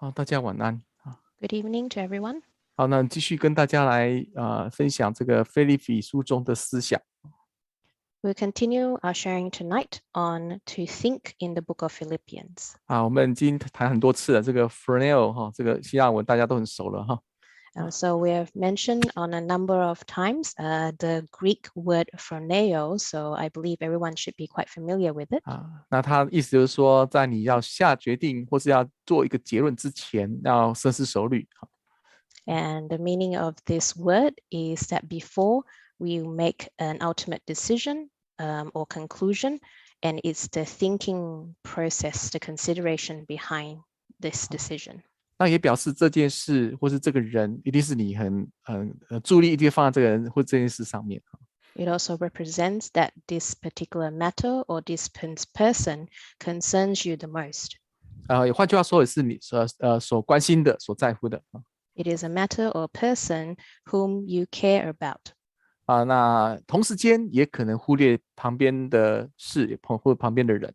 好，大家晚安。Good evening to everyone. 好，那继续跟大家来分享这个腓立比书中的思想。We'll continue our sharing tonight on to think in the Book of Philippians. 我们已经谈很多次了，这个 froneo 这个希腊文大家都很熟了哈。So we have mentioned on a number of times the Greek word phroneo, so I believe everyone should be quite familiar with it. 那它意思就是说，在你要下决定或是要做一个结论之前，要深思熟虑。And the meaning of this word is that before we make an ultimate decision or conclusion, and it's the thinking process, the consideration behind this decision. 那也表示这件事或是这个人，一定是你很注意力一定放在这个人或这件事上面。It also represents that this particular matter or this person concerns you the most. 换句话说，也是你所关心的、所在乎的。It is a matter or person whom you care about. 那同时间也可能忽略旁边的事或旁边的人。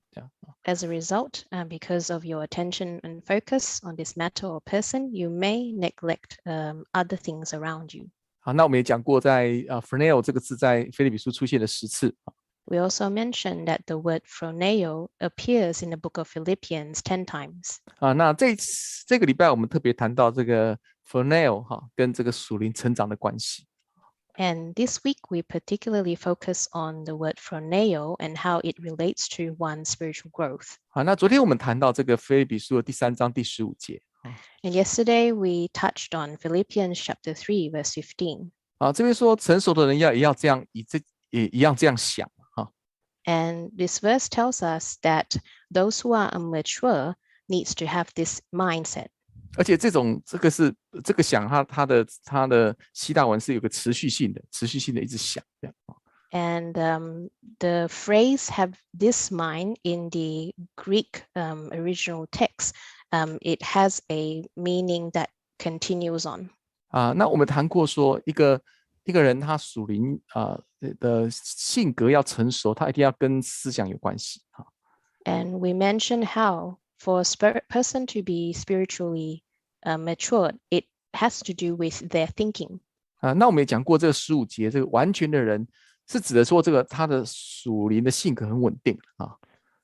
As a result, because of your attention and focus on this matter or person, you may neglect other things around you. 好，那我们也讲过在froneo 这个字在腓立比书出现了10次。We also mentioned that the word phroneo appears in the book of Philippians 10 times. 那这个礼拜我们特别谈到这个 froneo 跟这个属灵成长的关系。And this week we particularly focus on the word phroneo and how it relates to one's spiritual growth. 好，那昨天我们谈到这个腓立比书的第3章第15节。And yesterday we touched on Philippians chapter 3 verse 15. 这边说成熟的人也要这样也一样这样想。And this verse tells us that those who are immature needs to have this mindset. 而且这个想它的希腊文是有个持续性的一直想。And the phrase have this mind in the Greek original text, it has a meaning that continues on. 那我们谈过说一个人他属灵的性格要成熟，他一定要跟思想有关系。And we mentioned how for a person to be spiritually matured, it has to do with their thinking. 那我们也讲过这个15节，这个完全的人是指的说这个他的属灵的性格很稳定。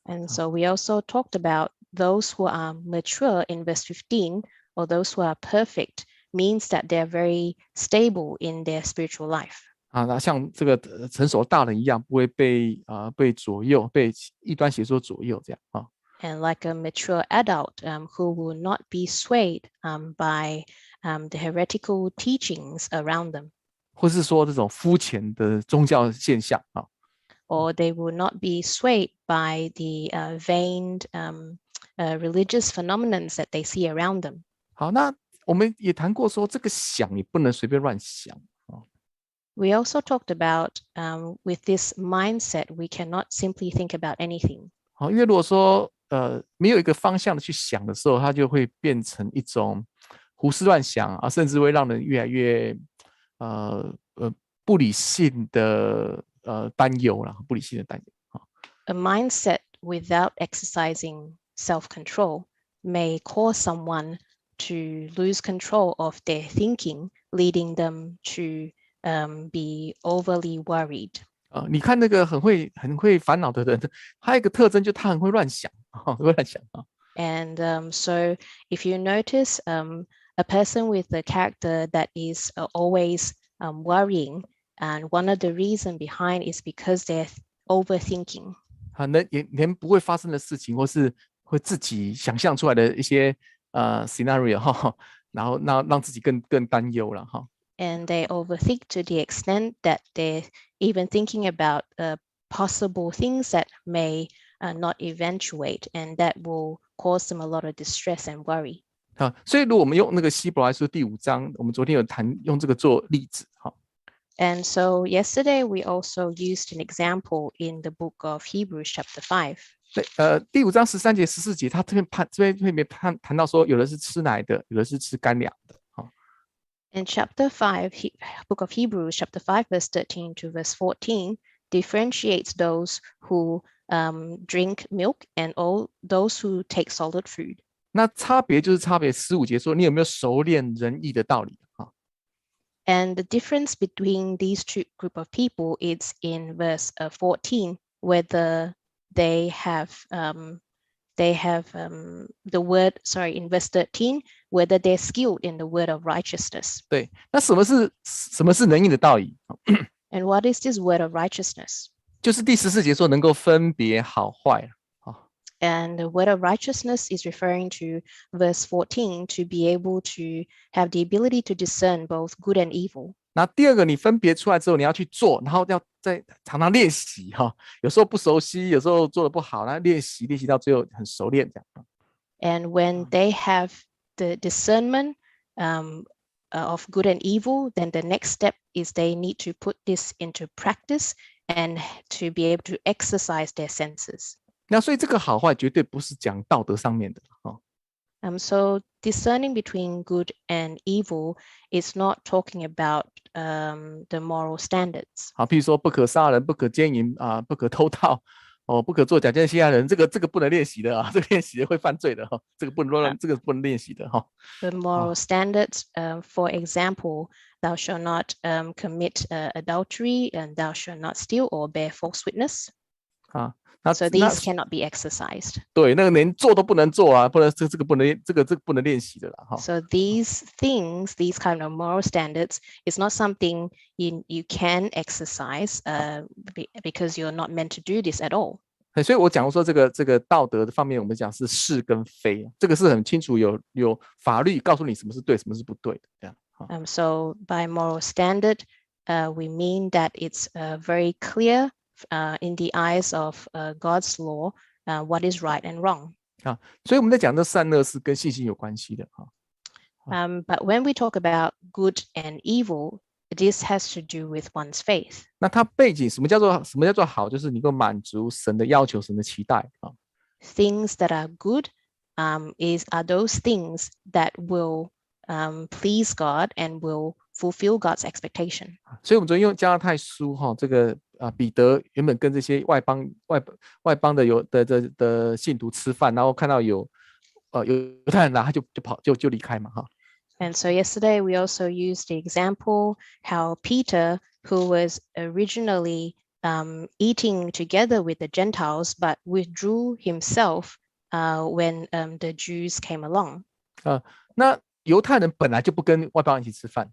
And so we also talked about those who are mature in verse 15, or those who are perfect, means that they're very stable in their spiritual life. 那像这个成熟大人一样，不会被左右，被异端邪说左右这样。And like a mature adult who will not be swayed by the heretical teachings around them. 或是说这种肤浅的宗教现象。Or they will not be swayed by the vain religious phenomena that they see around them. 好，那我们也谈过说这个想你不能随便乱想。We also talked about with this mindset, we cannot simply think about anything. 因为如果说没有一个方向的去想的时候，它就会变成一种胡思乱想甚至会让人越来越不理性的担忧啦，不理性的担忧。A mindset without exercising self-control may cause someone to lose control of their thinking, leading them to be overly worried. 你看那个很会烦恼的人，他有一个特征就是他很会乱想。And so if you notice a person with the character that is always worrying, and one of the reasons behind is because they're overthinking. 连不会发生的事情，或是会自己想象出来的一些scenario 然后让自己更担忧了。And they overthink to the extent that they're even thinking about possible things that may not eventuate, and that will cause them a lot of distress and worry. 所以如果我们用那个希伯来书第5章，我们昨天有用这个做例子。And so yesterday we also used an example in the book of Hebrews chapter 5. 对，第5章13节14节，他这边谈到说，有的是吃奶的，有的是吃干粮的。In chapter 5, book of Hebrews chapter 5 verse 13 to verse 14 differentiates those who drink milk and all those who take solid food. 那差别就是差别15节说你有没有熟练仁义的道理啊？ And the difference between these two group of people is in verse 14, whether they have the word, sorry, in verse 13, whether they're skilled in the word of righteousness. 对，那什么是仁义的道理？ And what is this word of righteousness? 就是第14节说能够分别好坏。 And the word of righteousness is referring to verse 14, to be able to have the ability to discern both good and evil. 那第二个，你分别出来之后，你要去做，然后要再常常练习哈。有时候不熟悉，有时候做的不好，那练习到最后很熟练这样。 And when they have the discernment of good and evil, then the next step is they need to put this into practice and to be able to exercise their senses. 那所以这个好坏绝对不是讲道德上面的哦。So discerning between good and evil is not talking about the moral standards. 好，譬如说不可杀人、不可奸淫啊、不可偷盗哦、不可作假见欺害人，这个不能练习的啊，这个练习的会犯罪的哈，这个不能练习的哈。The moral standards, for example, thou shalt not commit adultery, and thou shalt not steal or bear false witness. 啊， So these cannot be exercised. 对，那个连做都不能做啊，不能这个不能练习的啦哈。 So these things, these kind of moral standards, is not something you can exercise because you're not meant to do this at all. 所以我讲说这个道德的方面，我们讲是是跟非，这个是很清楚有法律告诉你什么是对，什么是不对的这样。So by moral standard, we mean that it's very clear in the eyes of God's law what is right and wrong. 啊，所以我们在讲这善恶是跟信心有关系的哈。But when we talk about good and evil, this has to do with one's faith. 那它背景什么叫做好，就是你能够满足神的要求、神的期待啊。 Things that are good are those things that will please God and will fulfill God's expectation. 所以我们昨天用加拉太书哈，这个彼得原本跟这些外邦的信徒吃饭，然后看到有犹太人来，他就离开嘛哈。 And so yesterday we also used the example how Peter, who was originally eating together with the Gentiles, but withdrew himself when the Jews came along. 那犹太人本来就不跟外邦人一起吃饭。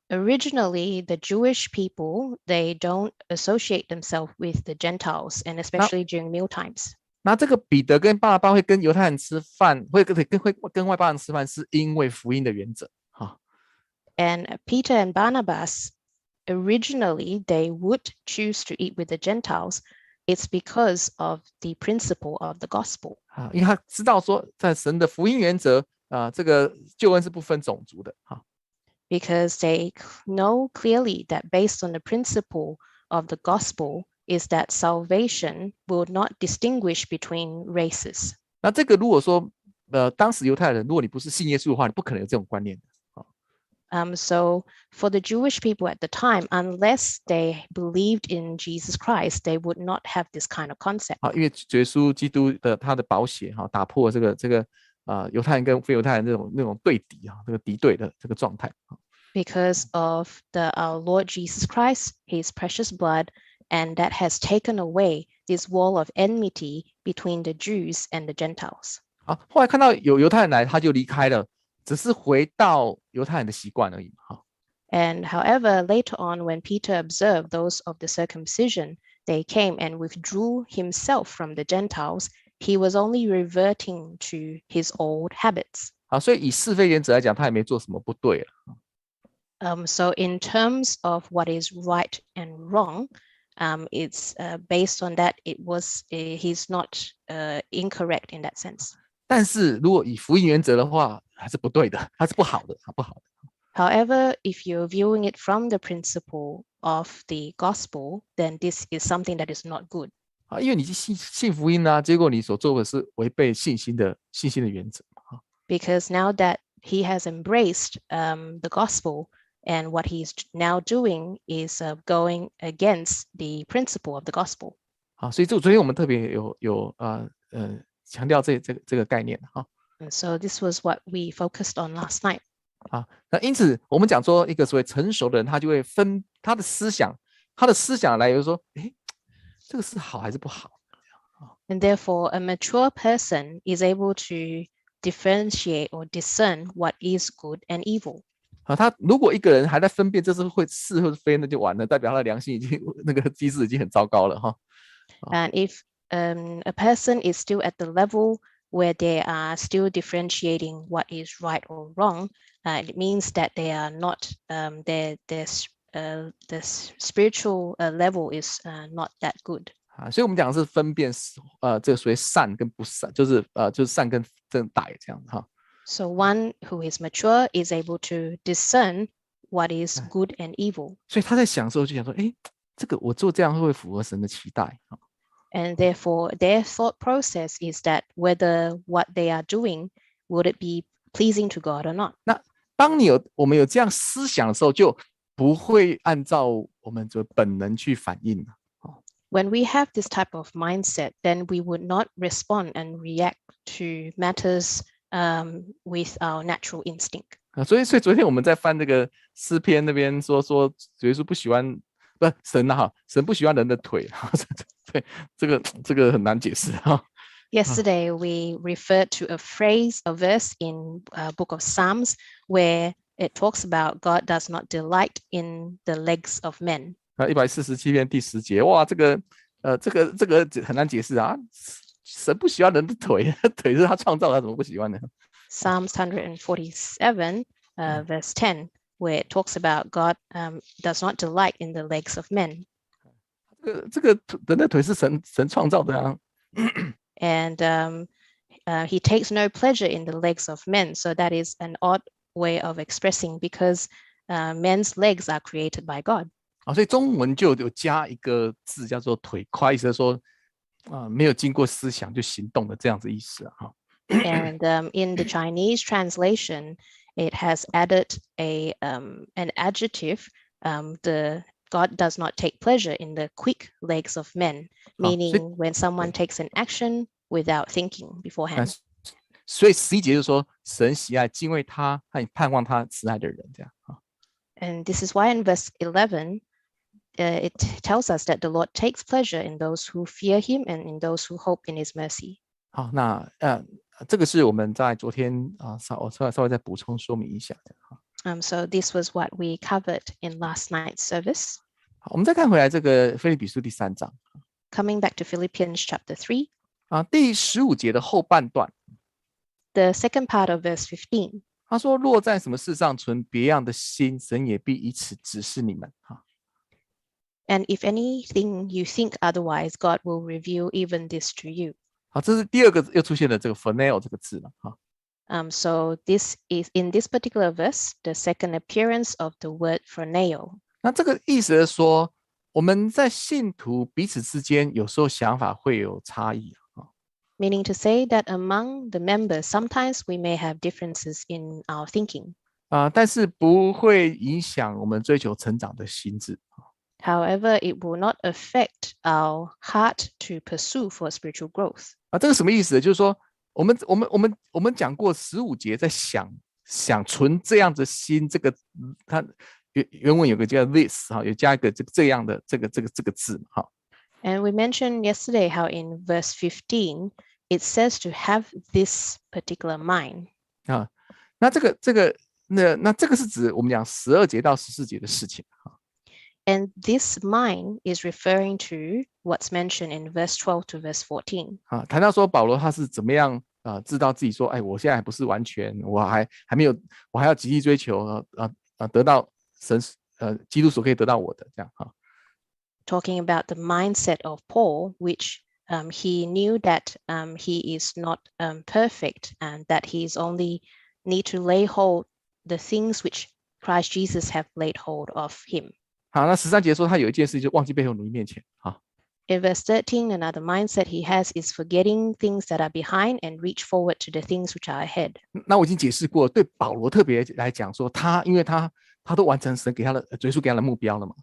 Originally, the Jewish people, they don't associate themselves with the Gentiles, and especially during meal times. 那这个彼得跟巴拿巴会跟犹太人吃饭，会跟外邦人吃饭，是因为福音的原则哈。 And Peter and Barnabas, originally they would choose to eat with the Gentiles. It's because of the principle of the gospel. 因为他知道说，在神的福音原则这个救恩是不分种族的哈。 Because they know clearly that based on the principle of the gospel is that salvation will not distinguish between races. 那这个如果说当时犹太人，如果你不是信耶稣的话，你不可能有这种观念的。 So for the Jewish people at the time, unless they believed in Jesus Christ, they would not have this kind of concept. 因为耶稣基督的他的宝血打破这个犹太人跟非犹太人那种对敌这个敌对的这个状态。 Because of our Lord Jesus Christ, his precious blood, and that has taken away this wall of enmity between the Jews and the Gentiles. 后来看到有犹太人来，他就离开了，只是回到犹太人的习惯而已。 And however, later on, when Peter observed those of the circumcision, they came and withdrew himself from the Gentiles. He was only reverting to his old habits. 所以以是非原则来讲，他也没做什么不对了。 So in terms of what is right and wrong, it's based on that he's not incorrect in that sense. 但是如果以福音原则的话，还是不对的，它是不好的，不好的。 However, if you're viewing it from the principle of the gospel, then this is something that is not good. 因为你信福音结果你所做的是违背信心的原则。 Because now that he has embraced the gospel, and what he's now doing is going against the principle of the gospel. 所以昨天我们特别有强调这个概念。And so this was what we focused on last night. 啊，那因此我们讲说，一个所谓成熟的人，他就会分他的思想来源说，诶，这个是好还是不好？ And therefore, a mature person is able to differentiate or discern what is good and evil. 啊，他如果一个人还在分辨这是会是或是非，那就完了，代表他的良心已经那个机制已经很糟糕了哈。And if a person is still at the level where they are still differentiating what is right or wrong, it means that they are not the spiritual level is not that good. 啊，所以我们讲的是分辨，这个所谓善跟不善，就是善跟正歹这样哈。So one who is mature is able to discern what is good and evil. 所以他在想的时候就想说，诶，这个我做这样会不会符合神的期待？ And therefore, their thought process is that whether what they are doing, would it be pleasing to God or not? 那当我们有这样思想的时候，就不会按照我们的本能去反应了。 When we have this type of mindset, then we would not respond and react to matters with our natural instinct. 所以昨天我们在翻这个诗篇那边说耶稣不喜欢，不是神啊，神不喜欢人的腿，对，这个很难解释哈。Yesterday, we referred to a phrase, a verse in Book of Psalms, where it talks about God does not delight in the legs of men. 147篇第10节，哇，这个很难解释啊，神不喜欢人的腿，腿是他创造的，他怎么不喜欢呢？ Psalms 147, verse 10, where it talks about God does not delight in the legs of men. 这个人的腿是神创造的啊。And he takes no pleasure in the legs of men. So that is an odd way of expressing, because men's legs are created by God. 所以中文就有加一个字叫做腿快，意思是说没有经过思想就行动的这样子意思啊。And in the Chinese translation, it has added an adjective. The God does not take pleasure in the quick legs of men, meaning when someone takes an action without thinking beforehand. 所以11节就是说，神喜爱敬畏他和盼望他慈爱的人，这样啊。And this is why in verse 11, it tells us that the Lord takes pleasure in those who fear him and in those who hope in his mercy. 好，那这个是我们在昨天稍微再补充说明一下的。So this was what we covered in last night's service. 好，我们再看回来这个腓立比书第3章。Coming back to Philippians chapter 3. 第15节的后半段。The second part of verse 15. 他说：“若在什么事上存别样的心，神也必以此指示你们。” And if anything you think otherwise, God will reveal even this to you. 好，这是第二个又出现了这个 “phroneo” 这个字了哈。So this is in this particular verse, the second appearance of the word phroneo. 那这个意思是说，我们在信徒彼此之间有时候想法会有差异啊。Meaning to say that among the members, sometimes we may have differences in our thinking. 但是不会影响我们追求成长的心智。However, it will not affect our heart to pursue for spiritual growth. 这个什么意思呢？就是说，我们讲过15节，在想存这样的心，这个它原文有个叫 this 哈，有加一个这样的这个字哈。And we mentioned yesterday how in verse 15 it says to have this particular mind. 那这个是指我们讲12节到14节的事情哈。And this mind is referring to what's mentioned in verse 12 to verse 14. 谈到说保罗他是怎么样知道自己说，哎，我现在还不是完全，我还没有，我还要极力追求得到神基督所可以得到我的这样哈。Talking about the mindset of Paul, which he knew that he is not perfect and that he is only need to lay hold the things which Christ Jesus have laid hold of him. 好，那13节说他有一件事就忘记背后努力面前。In verse 13, another mindset he has is forgetting things that are behind and reach forward to the things which are ahead. 那我已经解释过，对保罗特别来讲说，因为他都完成神给他的耶稣给他的目标了嘛。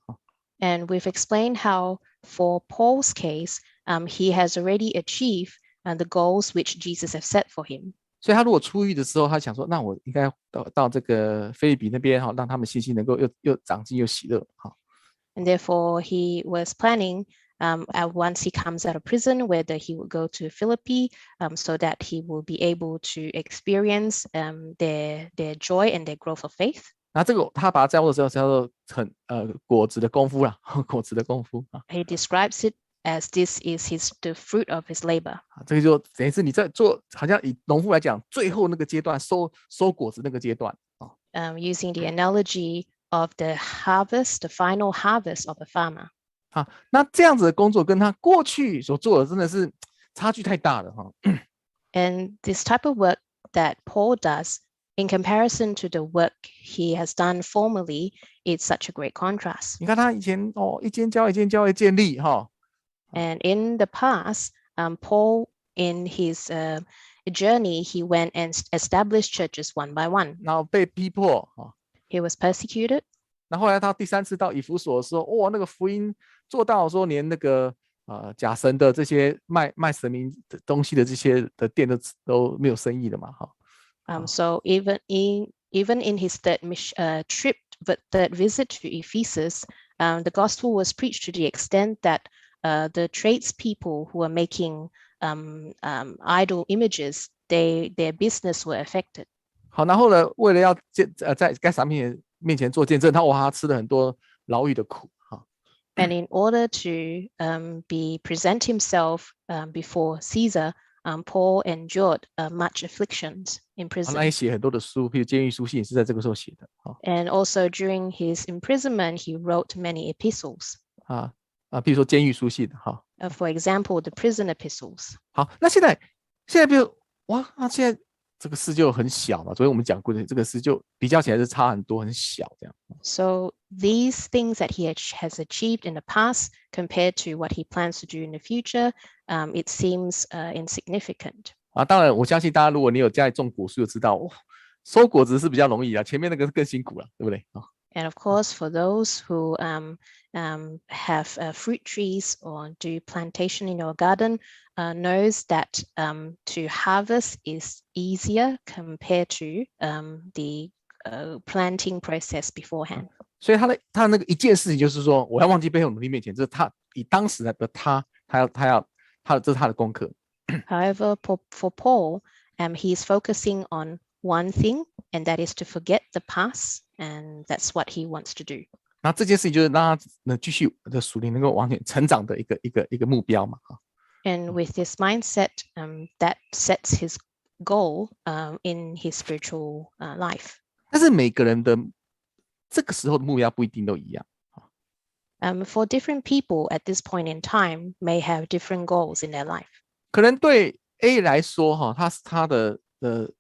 And we've explained how for Paul's case, he has already achieved the goals which Jesus have set for him. 所以他如果出狱的时候，他想说，那我应该到这个腓立比那边哈，让他们信心能够又长进又喜乐哈。And therefore, he was planning once he comes out of prison, whether he will go to Philippi so that he will be able to experience their joy and their growth of faith. 那这个他把它叫做叫做果子的功夫啦，果子的功夫啊。He describes it as this is the fruit of his labor. 这个就等于是你在做，好像以农夫来讲，最后那个阶段收果子那个阶段啊。Using the analogy of the harvest, the final harvest of a farmer. 好，那这样子的工作跟他过去所做的真的是差距太大了哈。And this type of work that Paul does, in comparison to the work he has done formerly, it's such a great contrast. 你看他以前一间教会建立哈。And in the past, Paul, in his journey, he went and established churches one by one. 然后被逼迫He was persecuted. 然后后来他第3次到以弗所的时候，哇，那个福音做到说连那个假神的这些卖神明的东西的这些的店都没有生意了嘛哈。So even in his third visit to Ephesus, the gospel was preached to the extent that the tradespeople who were making idol images, their business were affected. 好，然后呢，为了要在该撒面前做见证，他吃了很多牢狱的苦哈。And in order to present himself before Caesar, Paul endured much afflictions in prison. 那也写很多的书，譬如监狱书信也是在这个时候写的。And also during his imprisonment, he wrote many epistles. 譬如说监狱书信哈。For example, the prison epistles. 好，那现在比如哇，那现在这个事就很小嘛。昨天我们讲过的这个事就比较起来是差很多，很小这样。So these things that he has achieved in the past compared to what he plans to do in the future, it seems insignificant. 当然我相信大家如果你有家里种果树就知道，收果子是比较容易的，前面那个更辛苦了，对不对？ And of course, for those who have fruit trees or do plantation in your garden, knows that to harvest is easier compared to the planting process beforehand. 所以他那个一件事情就是说，我要忘记背后努力面前，这是他以当时的他这是他的功课。However, for Paul, he is focusing on one thing, and that is to forget the past, and that's what he wants to do. 那这件事情就是让他继续的属灵能够完全成长的一个目标嘛。And with this mindset, that sets his goal in his spiritual life. 但是每个人的这个时候的目标不一定都一样。For different people at this point in time may have different goals in their life. 可能对 A 来说他的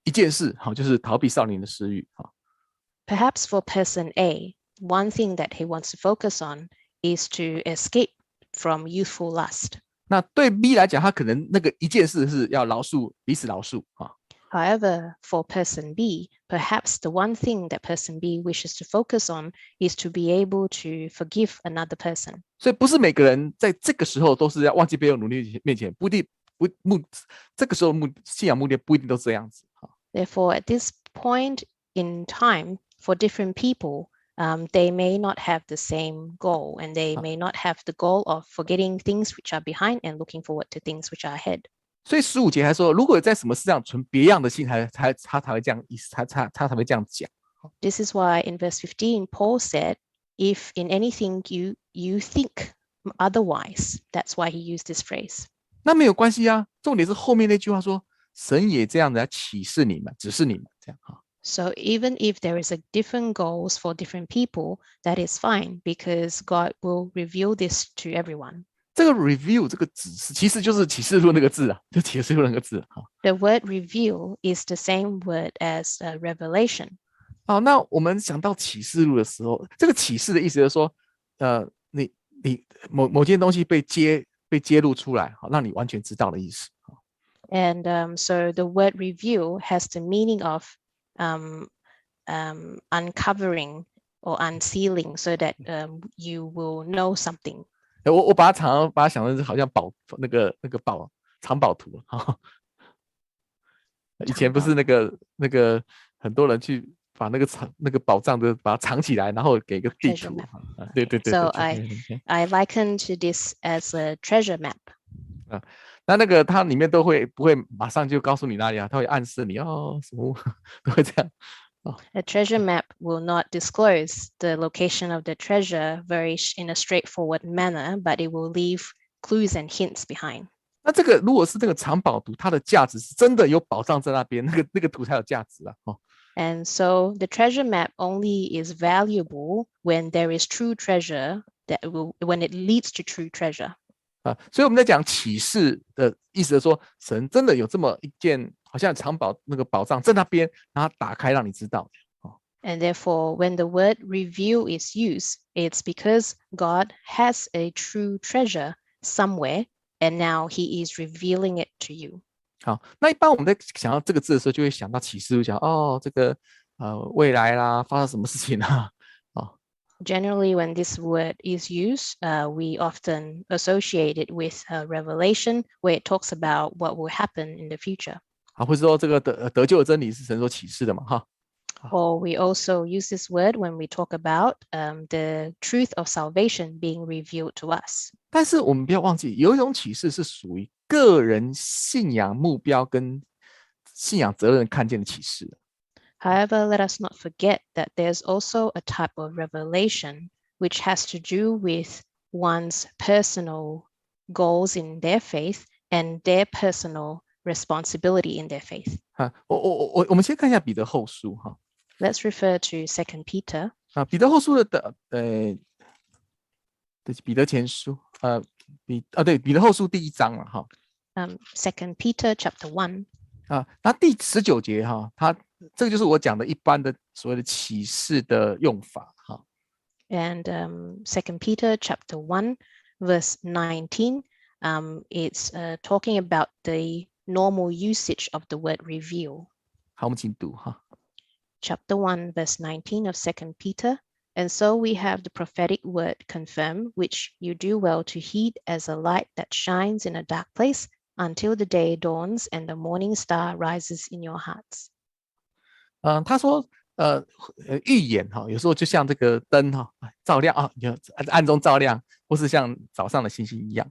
一件事就是逃避少年的私欲。Perhaps for person A, one thing that he wants to focus on is to escape from youthful lust. 那对 B 来讲，他可能那个一件事是要彼此饶恕。However, for person B, perhaps the one thing that person B wishes to focus on is to be able to forgive another person. 所以不是每个人在这个时候都是要忘记背后努力面前，不一定这个时候信仰目的不一定都这样子。Therefore, at this point in time, for different people, they may not have the same goal, and they may not have the goal of forgetting things which are behind and looking forward to things which are ahead. 所以15节还说，如果在什么事上存别样的心，他才会这样意思，他才会这样讲。This is why in verse 15, Paul said, if in anything you think otherwise, that's why he used this phrase. 那没有关系啊，重点是后面那句话说，神也这样的启示你们，指示你们这样。So even if there is a different goals for different people, that is fine, because God will reveal this to everyone. 这个 review 这个指示其实就是启示录那个字啊，就启示录那个字。The word reveal is the same word as revelation. 好，那我们想到启示录的时候，这个启示的意思就是说，你某件东西被揭露出来，让你完全知道的意思。And so the word reveal has the meaning of uncovering or unsealing, so that you will know something. 我常常把它想成是好像藏宝图。以前不是那个很多人去把那个宝藏的把它藏起来，然后给个地 treasure 图。 map. 对 Okay. 对对 So 对， I liken to this as a treasure map. 那个它里面不会马上就告诉你哪里啊，它会暗示你哦什么都会这样。A treasure map will not disclose the location of the treasure in a straightforward manner, but it will leave clues and hints behind. 那这个如果是这个藏宝图，它的价值是真的有宝藏在那边，那个图才有价值啊。And so the treasure map only is valuable when there is true treasure, when it leads to true treasure. 所以我们在讲启示的意思是说，神真的有这么一件好像藏宝那个宝藏在那边，然后打开让你知道。And therefore, when the word reveal is used, it's because God has a true treasure somewhere, and now he is revealing it to you. 好，那一般我们在想到这个字的时候，就会想到启示，就想哦，这个未来啦，发生什么事情啊？Generally, when this word is used, we often associate it with Revelation, where it talks about what will happen in the future. 或者说这个得救的真理是神所启示的嘛，哈。Or we also use this word when we talk about the truth of salvation being revealed to us. 但是我们不要忘记，有一种启示是属于个人信仰目标跟信仰责任看见的启示。However, let us not forget that there's also a type of revelation which has to do with one's personal goals in their faith and their personal responsibility in their faith. 我们先看一下彼得后书哈。Let's refer to 2 Peter. 彼得后书的彼得前书对，彼得后书第1章了哈。2 Peter chapter 1. 那第19节哈，这个就是我讲的一般的所谓的启示的用法哈。And 2 Peter chapter 1 verse 19, it's talking about the normal usage of the word reveal. 好，我们请读哈。Chapter 1 verse 19 of 2 Peter. And so we have the prophetic word confirmed, which you do well to heed as a light that shines in a dark place until the day dawns and the morning star rises in your hearts. 他说预言哈，有时候就像这个灯哈，照亮啊，你暗中照亮，或是像早上的星星一样。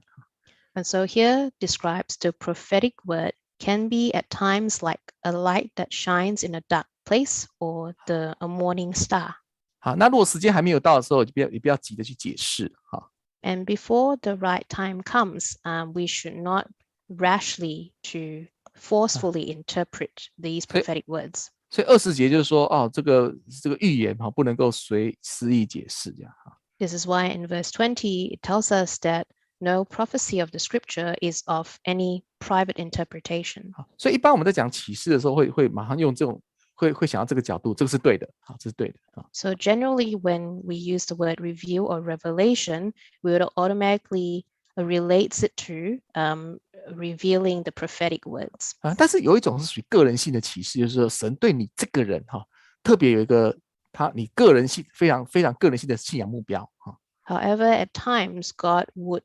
And so here describes the prophetic word can be at times like a light that shines in a dark place or a morning star. 好，那如果时间还没有到的时候，也不要急着去解释哈。And before the right time comes, we should not rashly to forcefully interpret these prophetic words. 所以20节就是说，这个预言不能够随私意解释这样。This is why in verse 20 it tells us that no prophecy of the scripture is of any private interpretation. 所以一般我们在讲启示的时候，会马上用这种会想到这个角度，这个是对的，这是对的。So generally, when we use the word reveal or revelation, we would automatically relates it to revealing the prophetic words. 但是有一种是属于个人性的启示，就是说神对你这个人特别有一个你个人性非常非常个人性的信仰目标。However, at times God would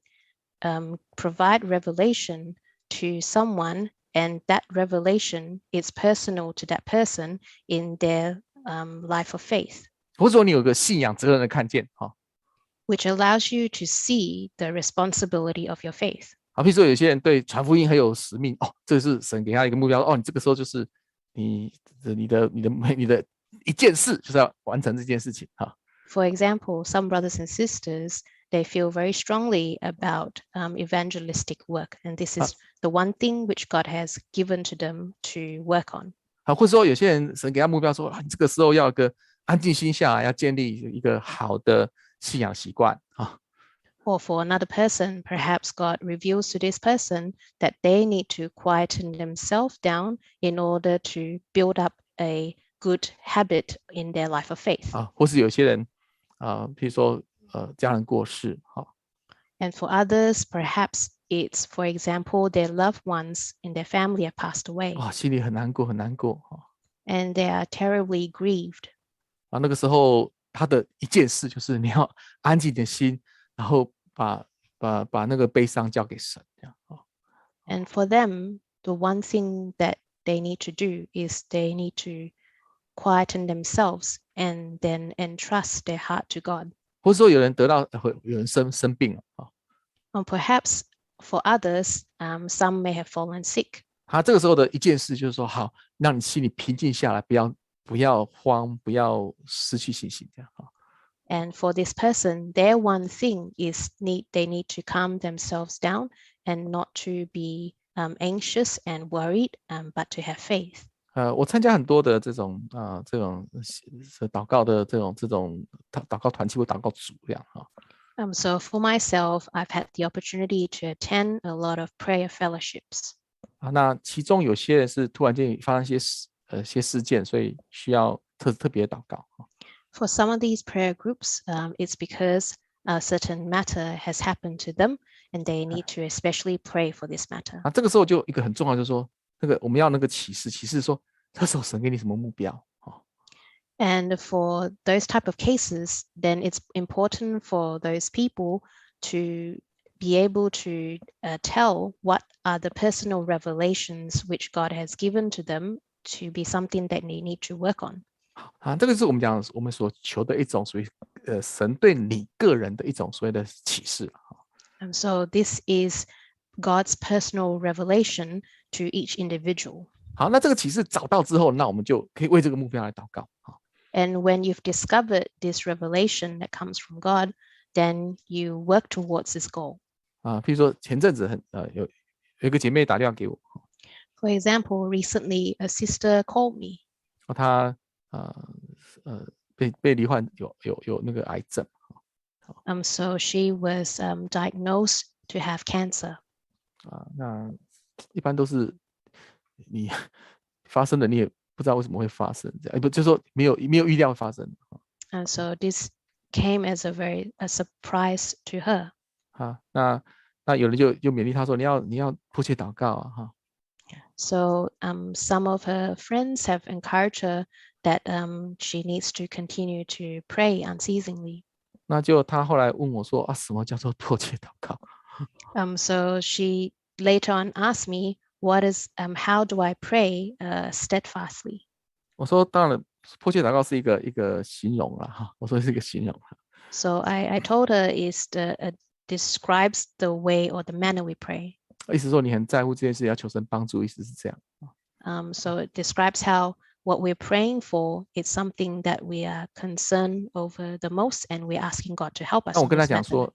provide revelation to someone, and that revelation is personal to that person in their life of faith. 或者说你有个信仰责任的看见which allows you to see the responsibility of your faith. 譬如说有些人对传福音很有使命这是神给他一个目标你这个时候就是你的一件事就是要完成这件事情For example, some brothers and sisters, they feel very strongly about evangelistic work, and this is the one thing which God has given to them to work on. 或者说有些人神给他目标说你这个时候要有个安静心下来，要建立一个好的信仰习惯Or for another person, perhaps God reveals to this person that they need to quieten themselves down in order to build up a good habit in their life of faith. 或是有些人譬如说家人过世And for others, perhaps it's, for example, their loved ones in their family have passed away. 心里很难过And they are terribly grieved. 那个时候他的一件事就是你要安静的心，然后把那个悲伤交给神这样And for them, the one thing that they need to do is they need to quieten themselves and then entrust their heart to God. 或者说有人得到，有人生病了啊， Or perhaps for others, some may have fallen sick. 他这个时候的一件事就是说，好，让你心里平静下来，不要慌，不要失去信心，这样啊。 And for this person, their one thing is they need to calm themselves down and not to be anxious and worried, but to have faith. 我参加很多的这种祷告的这种祷告团契或祷告组这样啊。 So for myself, I've had the opportunity to attend a lot of prayer fellowships. 那其中有些人是突然间发生一些事件，所以需要特别祷告。 For some of these prayer groups, it's because a certain matter has happened to them, and they need to especially pray for this matter. 这个时候就一个很重要，就是说我们要那个启示说，这时候神给你什么目标？ And for those type of cases, then it's important for those people to be able to tell what are the personal revelations which God has given to them to be something that they need to work on. 这个是我们所求的一种属于神对你个人的一种所谓的启示。 And so this is God's personal revelation to each individual. 好，那这个启示找到之后，那我们就可以为这个目标来祷告。 And when you've discovered this revelation that comes from God, then you work towards this goal. 譬如说前阵子有一个姐妹打电话给我， For example, recently a sister called me. 她被罹患有那个癌症。 So she was diagnosed to have cancer. 那一般都是你发生的，你也不知道为什么会发生，这样不就是说没有预料会发生。 And so this came as a surprise to her. 那有人就勉励她说，你要迫切祷告啊。 So some of her friends have encouraged her that she needs to continue to pray unceasingly. 那就她后来问我说，什么叫做迫切祷告？ So she later on asked me, how do I pray steadfastly? 我说当然，迫切祷告是一个形容了哈。我说是一个形容。 So I told her describes the way or the manner we pray. 意思说你很在乎这件事，要求神帮助，意思是这样。So it describes how what we're praying for is something that we are concerned over the most, and we're asking God to help us. 那我跟他讲说，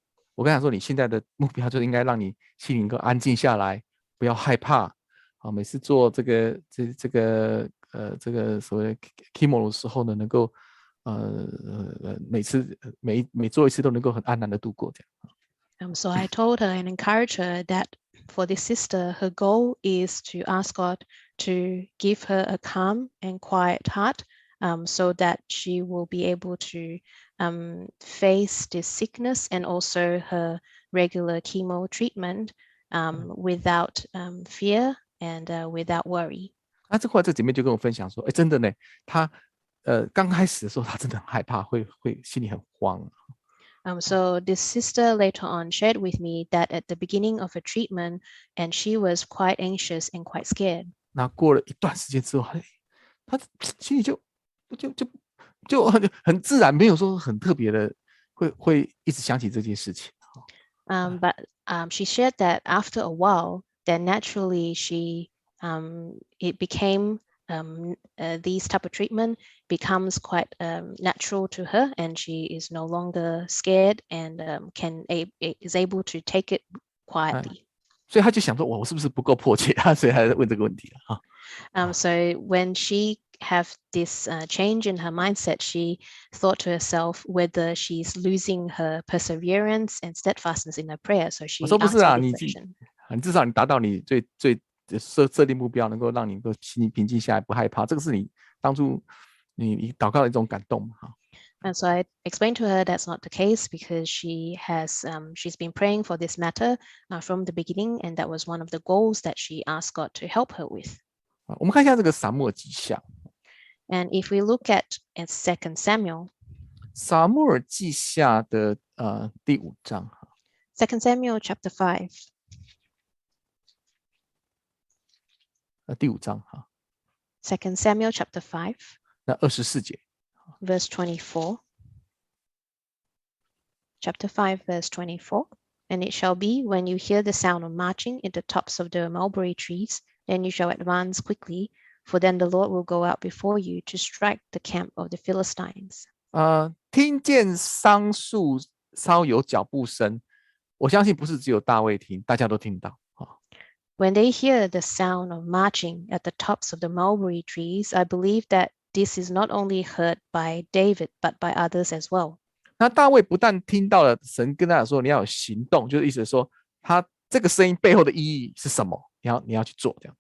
你现在的目标就应该让你心里能够安静下来，不要害怕。每次做这个所谓 chemo 的时候呢，能够每做一次都能够很安然的度过这样。So I told her and encouraged her that for this sister, her goal is to ask God to give her a calm and quiet heart, so that she will be able to face this sickness and also her regular chemo treatment without fear and without worry. 后来这姐妹就跟我分享说，真的呢，她刚开始的时候她真的很害怕，会心里很慌。So this sister later on shared with me that at the beginning of her treatment, and she was quite anxious and quite scared. 那过了一段时间之后，她心里就很自然，没有说很特别的会一直想起这件事情。But she shared that after a while, then naturally it became these type of treatment becomes quite natural to her, and she is no longer scared and is able to take it quietly. 所以她就想说，我是不是不够迫切？所以她问这个问题了。So when she have this change in her mindset, she thought to herself whether she's losing her perseverance and steadfastness in her prayer. So she 我说不是 asked 你 this question. 至少你达到你最设定目标，能够让你能够心里平静下来，不害怕，这个是你当初你祷告的一种感动嘛。And so I explained to her that's not the case, because she's been praying for this matter from the beginning, and that was one of the goals that she asked God to help her with. 我们看一下这个撒母耳记下。And if we look at 2 Samuel, 撒母耳记下的第5章。2 Samuel chapter 5. 第5章2 Samuel chapter 5, 那24节。 verse 24. Chapter 5, verse 24. And it shall be when you hear the sound of marching in the tops of the mulberry trees, then you shall advance quickly, for then the Lord will go out before you to strike the camp of the Philistines. 听见桑树稍有脚步声，我相信不是只有大卫听，大家都听到。 When they hear the sound of marching at the tops of the mulberry trees, I believe that this is not only heard by David, but by others as well. 那大卫不但听到了神跟他说你要有行动，就是意思说他这个声音背后的意义是什么，你要去做这样。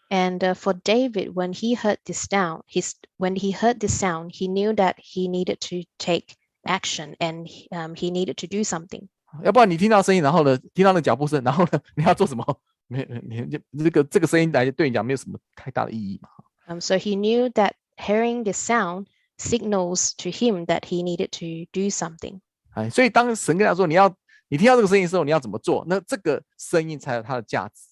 And for David, when he heard this sound, he knew that he needed to take action and he needed to do something. 要不然你听到声音，然后呢，听到那脚步声，然后呢，你要做什么？这个声音来对你讲没有什么太大的意义嘛。So he knew that hearing this sound signals to him that he needed to do something. 所以当神跟他说你听到这个声音的时候，你要怎么做？那这个声音才有它的价值。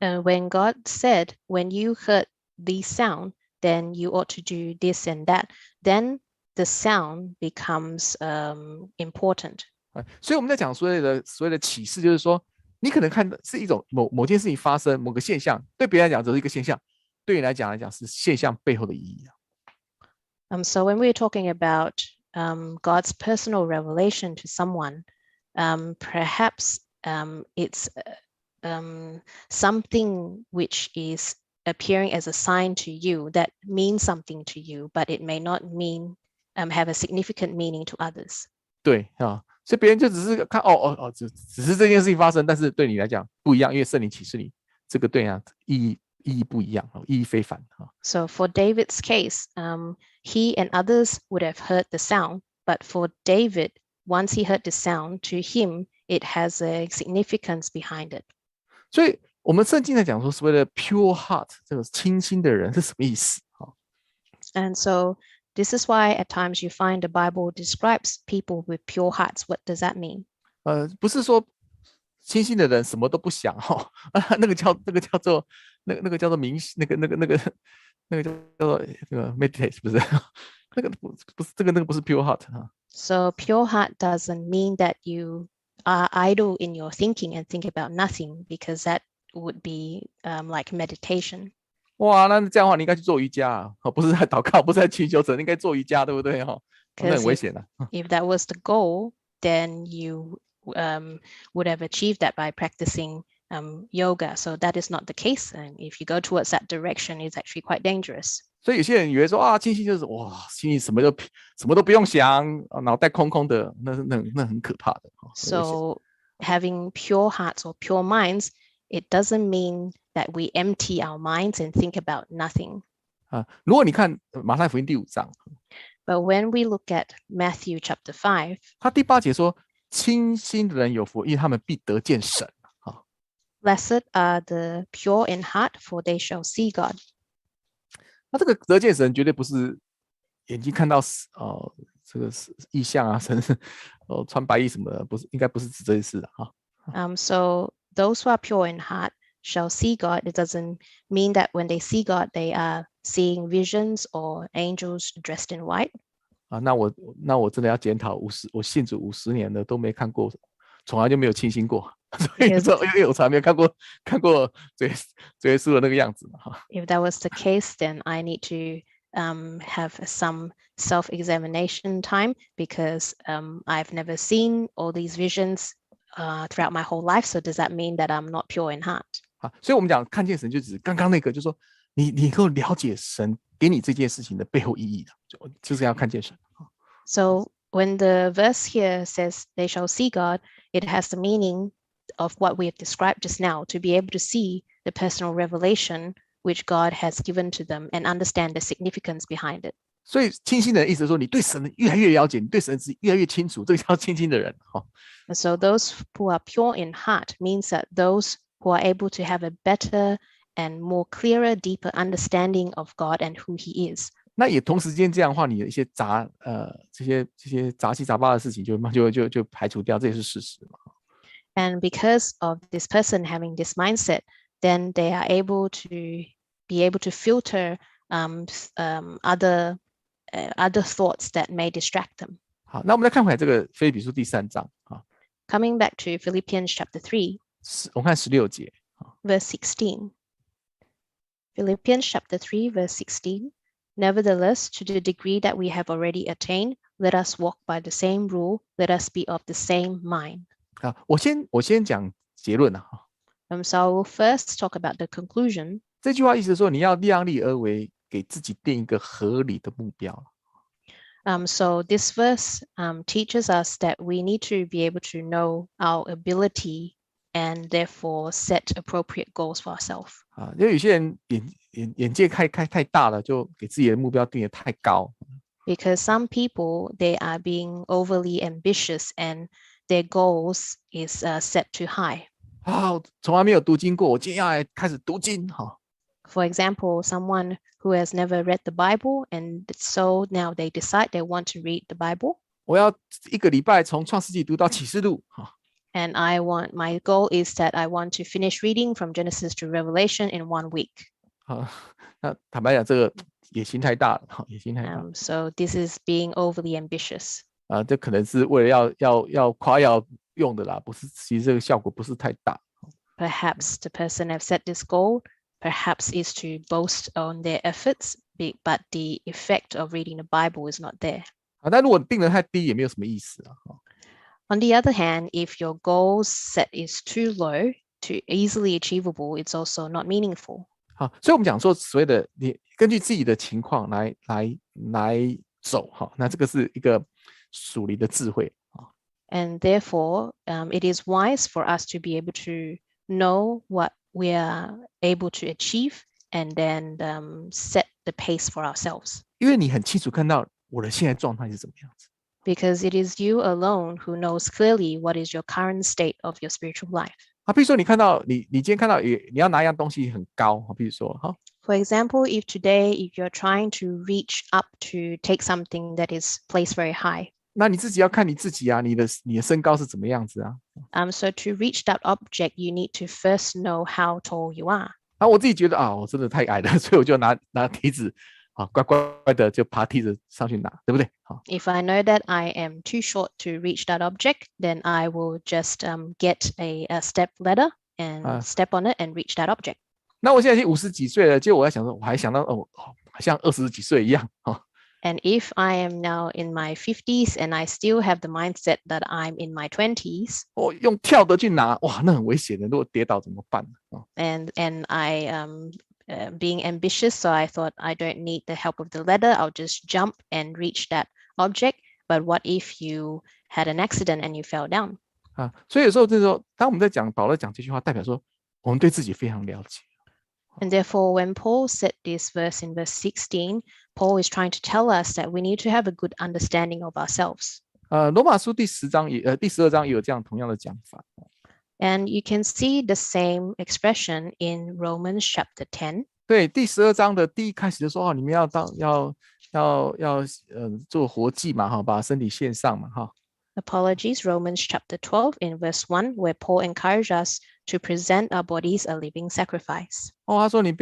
When God said, when you heard the sound, then you ought to do this and that, then the sound becomes important. 所以我们在讲所谓的启示，就是说你可能看的是一种某件事情发生，某个现象，对别人来讲只是一个现象，对你来讲是现象背后的意义。 So when we're talking about God's personal revelation to someone, perhaps it's something which is appearing as a sign to you that means something to you, but it may not mean have a significant meaning to others. 对啊，所以别人就只是看只是这件事情发生，但是对你来讲不一样，因为圣灵启示你这个对啊意义不一样，意义非凡。 So for David's case, he and others would have heard the sound, but for David, once he heard the sound, to him it has a significance behind it. 所以我们圣经在讲说所谓的 pure heart， 这个清心的人是什么意思？ And so this is why at times you find the Bible describes people with pure hearts. What does that mean? 不是说清心的人什么都不想那个叫做冥那个叫做meditate 不是那个不是那个不是 pure heart So pure heart doesn't mean that you are idle in your thinking and think about nothing, because that would be like meditation. 哇，那这样的话你应该去做瑜伽不是在祷告，不是在祈求神，应该做瑜伽，对不对那很危险if that was the goal, then you would have achieved that by practicing yoga. So that is not the case, and if you go towards that direction, it's actually quite dangerous. 所以有些人以为说清心就是哇，清心什么都不用想，脑袋空空的，那很可怕的。So having pure hearts or pure minds, it doesn't mean that we empty our minds and think about nothing. 如果你看马太福音第5章， But when we look at Matthew chapter 5, 他第8节说，清心的人有福，因为他们必得见神。 Blessed are the pure in heart, for they shall see God. 那这个得见神绝对不是眼睛看到这个异象啊，神穿白衣什么的，不是，应该不是指这件事的So those who are pure in heart shall see God. It doesn't mean that when they see God, they are seeing visions or angels dressed in white. 那我真的要检讨我信主50年了都没看过，从来就没有清心过。所以因为我从来没有看过主耶稣的那个样子嘛。If that was the case, then I need to have some self-examination time, because I've never seen all these visions throughout my whole life. So does that mean that I'm not pure in heart? 所以我们讲看见神，就只刚刚那个，就是说你能够了解神给你这件事情的背后意义的，就是要看见神。So when the verse here says they shall see God, it has the meaning of what we have described just now, to be able to see the personal revelation which God has given to them and understand the significance behind it. 所以清心的人意思是说，你对神越来越了解，你对神越来越清楚，这个叫清心的人。So those who are pure in heart means that those who are able to have a better and more clearer, deeper understanding of God and who He is. 那也同时间这样的话，你的一些这些杂七杂八的事情就排除掉，这也是事实嘛。And because of this person having this mindset, then they are able to filter other thoughts that may distract them. 好，那我们再看回来这个腓立比书第3章啊， Coming back to Philippians chapter 3, 我们看16节。 verse 16. Philippians chapter 3, verse 16. Nevertheless, to the degree that we have already attained, let us walk by the same rule, let us be of the same mind. 好，我先讲结论啊。 So I will first talk about the conclusion. 这句话意思是说，你要量力而为，给自己定一个合理的目标。 So this verse teaches us that we need to be able to know our ability and therefore set appropriate goals for ourselves. 啊，因为有些人眼界开太大了，就给自己的目标定得太高。 Because some people, they are being overly ambitious and their goals is set too high. 啊，从来没有读经过，我今天要来开始读经哈。 For example, someone who has never read the Bible, and so now they decide they want to read the Bible. 我要一个礼拜从创世纪读到启示录哈。 And my goal is that I want to finish reading from Genesis to Revelation in 1 week. 啊，那坦白讲，这个野心太大了，野心太大。 So this is being overly ambitious. 啊，这可能是为了要夸耀用的啦，不是，其实这个效果不是太大。 Perhaps the person have set this goal, perhaps is to boast on their efforts, but the effect of reading the Bible is not there. 啊，但如果定得太低，也没有什么意思啊。 On the other hand, if your goal set is too low, too easily achievable, it's also not meaningful. 好，所以我们讲说，所谓的你根据自己的情况来走哈，那这个是一个属灵的智慧啊。 And therefore, it is wise for us to be able to know what we are able to achieve and then set the pace for ourselves. 因为你很清楚看到我的现在状态是怎么样子。 Because it is you alone who knows clearly what is your current state of your spiritual life. 啊，比如说你看到你今天看到你要拿一样东西很高，比如说哈， For example, if today, if you're trying to reach up to take something that is placed very high, 那你自己要看你自己啊，你的身高是怎么样子啊？ so to reach that object, you need to first know how tall you are. 啊，我自己觉得啊，我真的太矮了，所以我就拿梯子，啊，乖乖的就爬梯子上去拿，对不对？好， If I know that I am too short to reach that object, then I will just get a step ladder and step on it and reach that object. 那我现在已经50几岁了，结果我在想说，我还想到好像20几岁一样啊。 And if I am now in my 50s and I still have the mindset that I'm in my 20s, 我用跳的去拿，哇，那很危险的，如果跌倒怎么办？ and I am being ambitious, so I thought I don't need the help of the ladder. I'll just jump and reach that object. But what if you had an accident and you fell down? 啊，所以有时候就是说，当我们在讲保罗讲这句话，代表说我们对自己非常了解。 And therefore, when Paul said this verse in verse 16, Paul is trying to tell us that we need to have a good understanding of ourselves. 罗马书第12章也有这样同样的讲法。 And you can see the same expression in Romans chapter 10. 对，第12章的第一开始就说，你们要做活祭嘛，哈，把身体献上嘛，哈。 Apologies, Romans chapter 12 in verse 1, where Paul encouraged us to present our bodies a living sacrifice. 他说你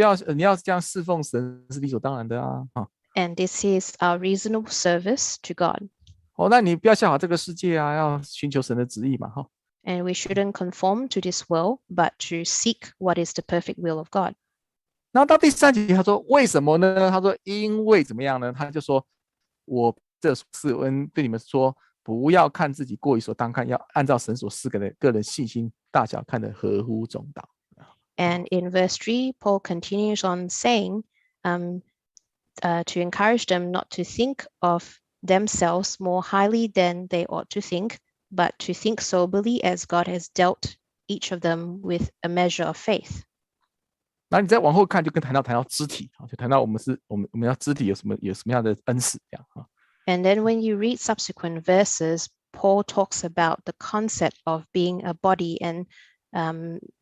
要这样侍奉神是理所当然的啊，哈。 And this is our reasonable service to God. 那你不要效法这个世界啊，要寻求神的旨意嘛，哈。 And we shouldn't conform to this world, but to seek what is the perfect will of God. 然后到第3节他说为什么呢？他说因为怎么样呢？他就说我这是对你们说，不要看自己过于所当看，要按照神所赐给的个人信心大小看得合乎中道。 And in verse 3, Paul continues on saying to encourage them not to think of themselves more highly than they ought to think, but to think soberly as God has dealt each of them with a measure of faith. 然后你再往后看，就谈到肢体，就谈到我们要肢体有什么样的恩赐这样啊。 And then when you read subsequent verses, Paul talks about the concept of being a body, and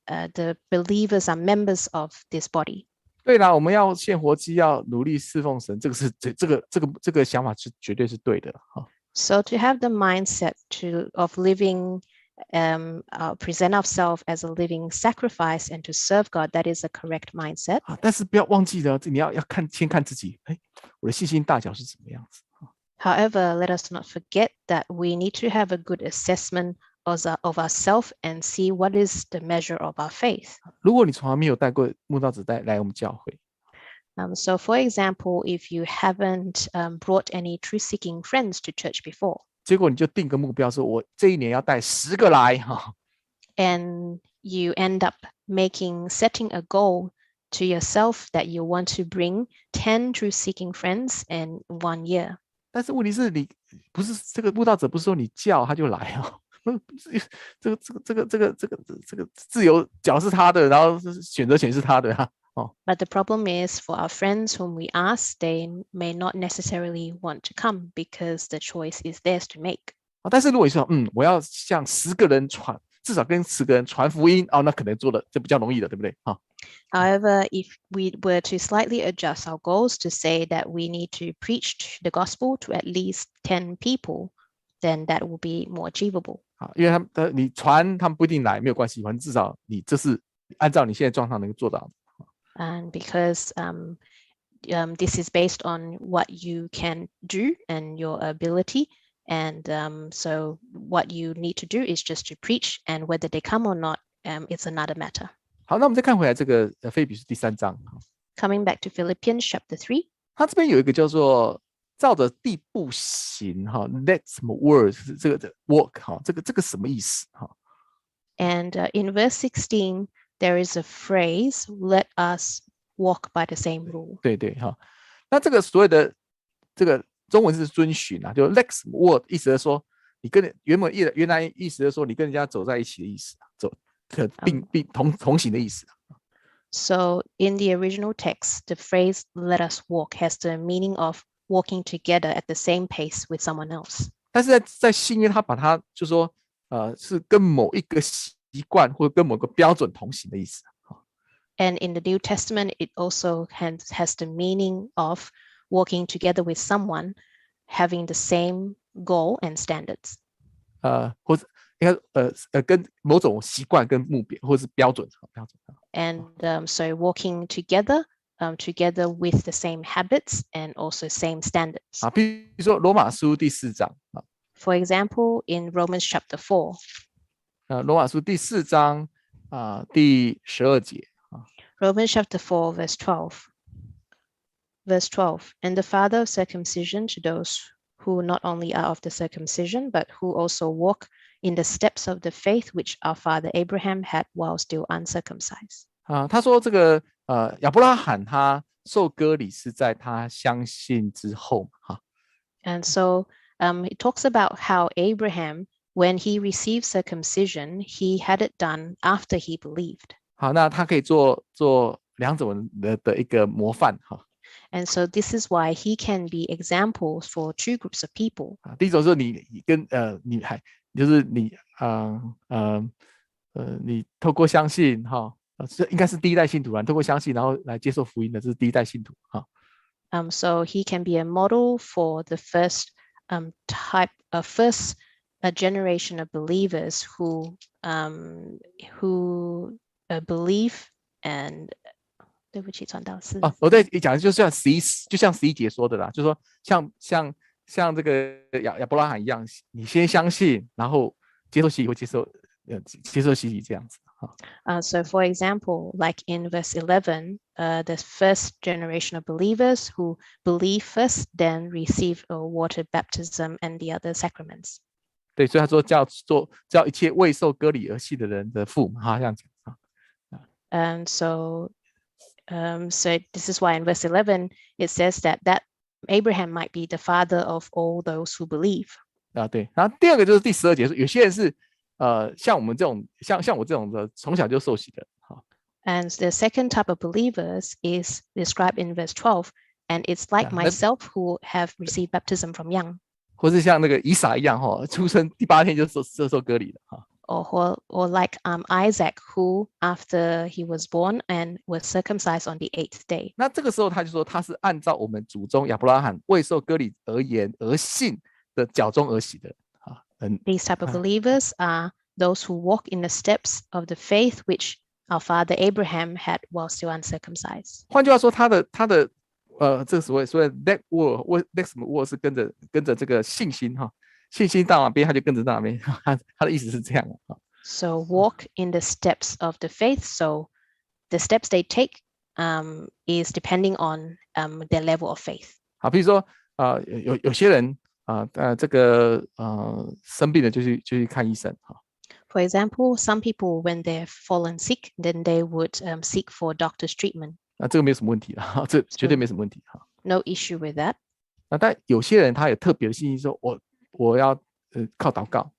the believers are members of this body. 对啦，我们要献活祭，要努力侍奉神，这个想法是绝对是对的哈。 So to have the mindset of living present ourselves as a living sacrifice and to serve God, that is a correct mindset. 但是不要忘记了，你要先看自己，我的信心大小是怎么样子。However, let us not forget that we need to have a good assessment of ourselves and see what is the measure of our faith. 如果你从来没有带过慕道者来我们教会， So for example, if you haven't brought any truth-seeking friends to church before, 结果你就定个目标，说我这一年要带10个来and you end up setting a goal to yourself that you want to bring 10 truth-seeking friends in 1 year. 但是问题是你不是这个慕道者，不是说你叫他就来这个自由脚是他的，然后选择权是他的But the problem is for our friends whom we ask, they may not necessarily want to come because the choice is theirs to make. 但是如果你说我要向10个人传，至少跟10个人传福音那可能做的就比较容易了，对不对However, if we were to slightly adjust our goals to say that we need to preach the gospel to at least 10 people, then that will be more achievable. 因为你传他们不一定来，没有关系，反正至少你这是按照你现在状况能够做到的。And because this is based on what you can do and your ability, and so what you need to do is just to preach, and whether they come or not, it's another matter. 好，那我们再看回来这个腓立比书第3章。Coming back to Philippians chapter 3. 它这边有一个叫做照着地步行let some words 这个 work 这个什么意思And in verse 16, there is a phrase, let us walk by the same rule. 对那这个所谓的这个中文是遵循就 let some word 意思是说你跟原来意思是说你跟人家走在一起的意思，走并同行的意思。So in the original text, the phrase let us walk has the meaning of walking together at the same pace with someone else. 但是在新约他把它就说是跟某一个习惯或者跟某个标准同行的意思。And in the New Testament, it also has the meaning of walking together with someone having the same goal and standards. 或者应该跟某种习惯跟目标或者是标准。And so walking together with the same habits and also same standards. 比如说罗马书第4章。For example, in Romans chapter 4. 罗马书第4章第12节。Romans chapter 4 verse 12. Verse 12. And the father of circumcision to those who not only are of the circumcision, but who also walk in the steps of the faith which our father Abraham had while still uncircumcised. 他说这个亚伯拉罕他受割礼是在他相信之后。And so it talks about how Abraham, when he received circumcision, he had it done after he believed. 好，那他可以做2种人的一个模范。And so this is why he can be examples for 2 groups of people. 第一种是你跟就是你透过相信这应该是第一代信徒透过相信然后来接受福音的，这是第一代信徒So he can be a model for the first generation of believers who believe and 对不起，传道士。我在讲的就像11节说的啦，就是说像这个亚伯拉罕一样，你先相信，然后接受洗礼，或接受洗礼这样子。So for example, like in verse 11, the first generation of believers who believe first, then receive a water baptism and the other sacraments. 对，所以他说叫一切未受割礼而信的人的父这样讲。And so this is why in verse 11 it says that Abraham might be the father of all those who believe. 对，然后第二个就是第12节，有些人是像我们这种像我这种的从小就受洗的。And the second type of believers is described in verse 12, and it's like myself who have received baptism from young. 或是像那个以撒一样出生第8天就受割礼了。Or like Isaac, who after he was born and was circumcised on the 8th day. 那这个时候他就说他是按照我们祖宗亚伯拉罕未受割礼而言而信的脚中而洗的。These type of believers are those who walk in the steps of the faith which our father Abraham had while still uncircumcised. 换句话说，他的这个所谓that word that 什么 word 是跟着这个信心哈，信心到哪边他就跟着到哪边，他的意思是这样的。So walk in the steps of the faith. So the steps they take is depending on their level of faith. 好，比如说有些人这个生病了就去看医生哈。For example, some people when they've fallen sick, then they would seek for doctor's treatment. 这个没有什么问题了，这绝对没什么问题哈。No issue with that. 但有些人他有特别的信心，说我要靠祷告。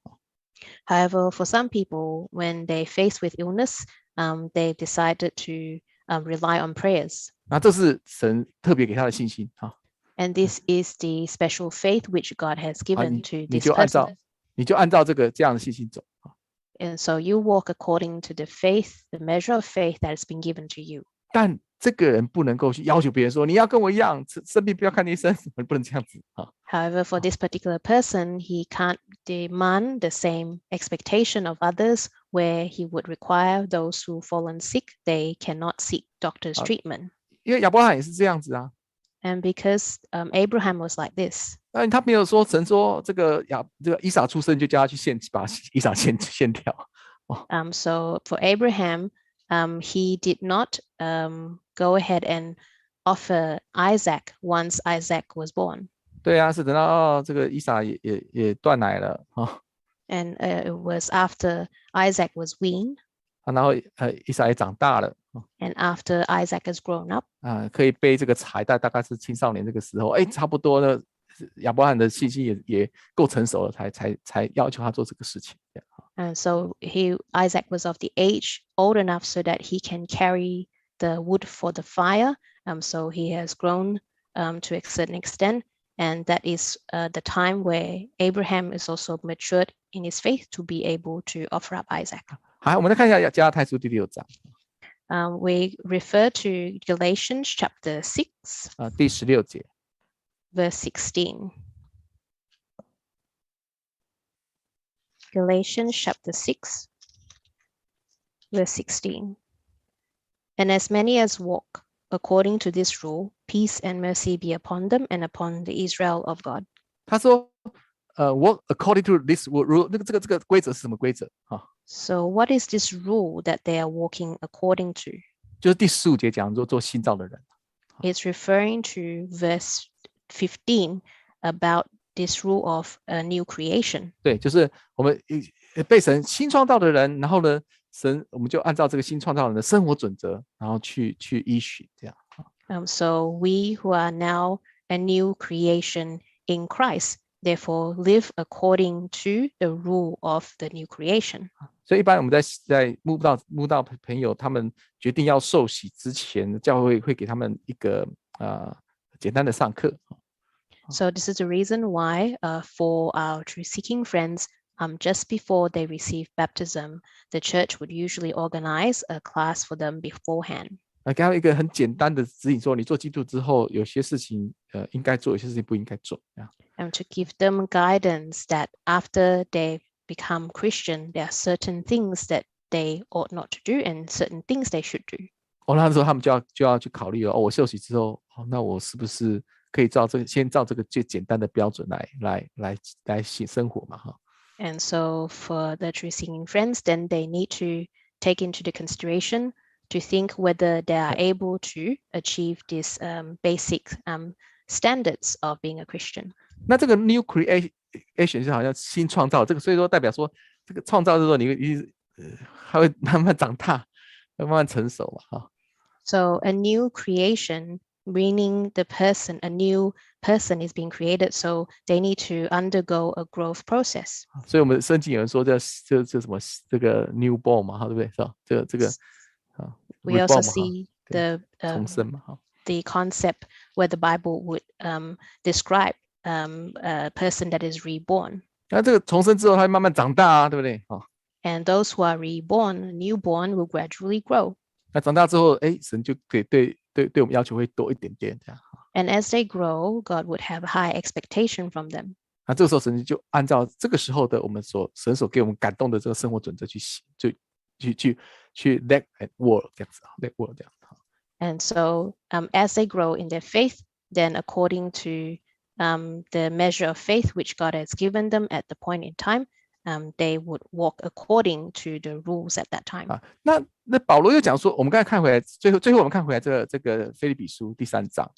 However, for some people, when they face with illness, they decided to rely on prayers. 那这是神特别给他的信心哈。And this is the special faith which God has given to 你 this 就按 person. 照这样的信心走。And so you walk according to the faith, the measure of faith that has been given to you. 但这个人不能够去要求别人说你要跟我一样生病不要看医生，不能这样子啊。However, for this particular person, he can't demand the same expectation of others where he would require those who fallen sick, they cannot seek doctor's treatment. 因为亚伯拉罕也是这样子啊。And because Abraham was like this. 他没有说神说这个以撒出生就叫他去把以撒献掉。So for Abraham, he did not go ahead and offer Isaac once Isaac was born. 对啊，是等到这个以撒也断奶了啊。And it was after Isaac was weaned. 然后以撒也长大了。And after Isaac has grown up. 可以背这个彩带，大概是青少年这个时候，差不多呢。亚伯拉罕的信心也够成熟了，才要求他做这个事情。And so Isaac was of the age old enough so that he can carry the wood for the fire. So he has grown to a certain extent, and that is the time where Abraham is also matured in his faith to be able to offer up Isaac. 好，我们来看一下加拉太书第6章。We refer to Galatians chapter 6. 第16节。Verse 16. Galatians chapter 6, verse 16. And as many as walk according to this rule, peace and mercy be upon them and upon the Israel of God. 他说，walk according to this rule， 这个规则是什么规则啊？ So what is this rule that they are walking according to? 就是第15节讲做新造的人。It's referring to verse 15 about this rule of a new creation. 对，就是我们被神新创造的人，然后呢，我们就按照这个新创造人的生活准则，然后去依循这样。So we who are now a new creation in Christ, therefore live according to the rule of the new creation. 所以一般我们在慕道朋友他们决定要受洗之前，教会会给他们一个简单的上课。So this is the reason why for our truth-seeking friends, just before they receive baptism, the church would usually organize a class for them beforehand. 给他们一个很简单的指引，说你做基督之后，有些事情应该做，有些事情不应该做。And to give them guidance that after they become Christian, there are certain things that they ought not to do and certain things they should do. 那时候他们就要去考虑了，我受洗之后，那我是不是可以先照这个最简单的标准来生活嘛？哈。And so for the truth-seeking friends, then they need to take into the consideration to think whether they are able to achieve these basic standards of being a Christian. 那这个 new creation 是好像新创造，这个所以说代表说，这个创造是说你还会慢慢长大，会慢慢成熟嘛，哈。So a new creation, meaning a new person is being created, so they need to undergo a growth process. 所以我们圣经有人说这什么这个 newborn 嘛，对不对？是吧？这个We also see the 重生嘛，哈。The concept where the Bible would describe a person that is reborn. 那这个重生之后，他会慢慢长大啊，对不对？And those who are reborn, newborn, will gradually grow. 那长大之后，神就可以对我们要求会多一点点这样。And as they grow, God would have a high expectation from them. 那这个时候神就按照这个时候的神所给我们感动的这个生活准则去let it work 这样子，let work 这样。And so as they grow in their faith, then according to the measure of faith which God has given them at the point in time, they would walk according to the rules at that time. 那保罗又讲说，我们刚才看回来，最后我们看回来这个腓立比书第3章。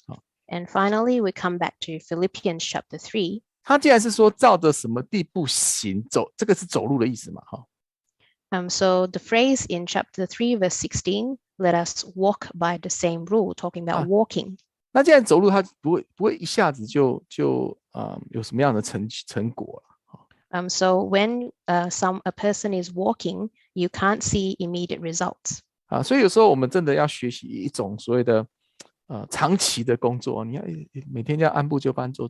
And finally, we come back to Philippians chapter 3. 他既然是说照着什么地步行走，这个是走路的意思嘛？So the phrase in chapter 3, verse 16, let us walk by the same rule, talking about walking. 那既然走路，他不会一下子就有什么样的成果了。So when a person is walking, you can't see immediate results. 所以有时候我们真的要学习一种所谓的长期的工作，你要每天这样按部就班做。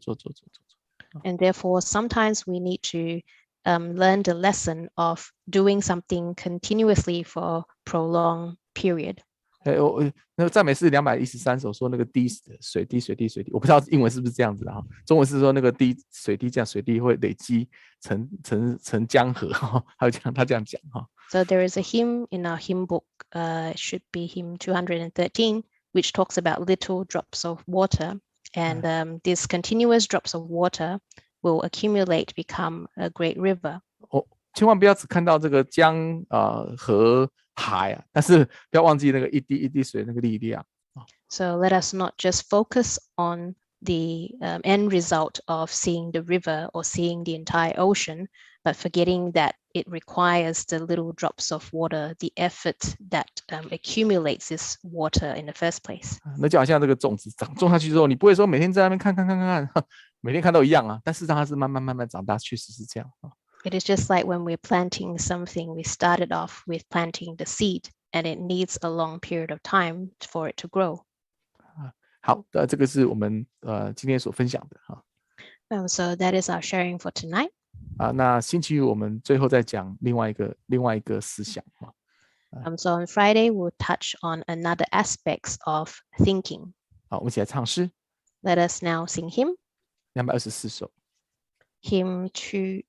And therefore, sometimes we need to learn the lesson of doing something continuously for a prolonged period. 那个赞美诗213首说那个滴水滴，我不知道英文是不是这样子的，中文是说那个水滴这样，水滴会累积成江河，他这样讲。So there is a hymn in our hymn book, it should be hymn 213, which talks about little drops of water. And these continuous drops of water will accumulate, become a great river. 千万不要只看到这个江河海啊，但是不要忘记那个一滴一滴水那个力量。So let us not just focus on the end result of seeing the river or seeing the entire ocean, but forgetting that it requires the little drops of water, the effort that accumulates this water in the first place. 那就好像这个种子种下去之后，你不会说每天在那边看，每天看都一样啊，但是让它是慢慢长大，确实是这样。It is just like when we're planting something, we started off with planting the seed, and it needs a long period of time for it to grow. 好，这个是我们今天所分享的。So that is our sharing for tonight. 那星期五我们最后再讲另外一个思想。So on Friday we'll touch on another aspects of thinking. 好，我们一起来唱诗。Let us now sing hymn. 224首。Hymn 224.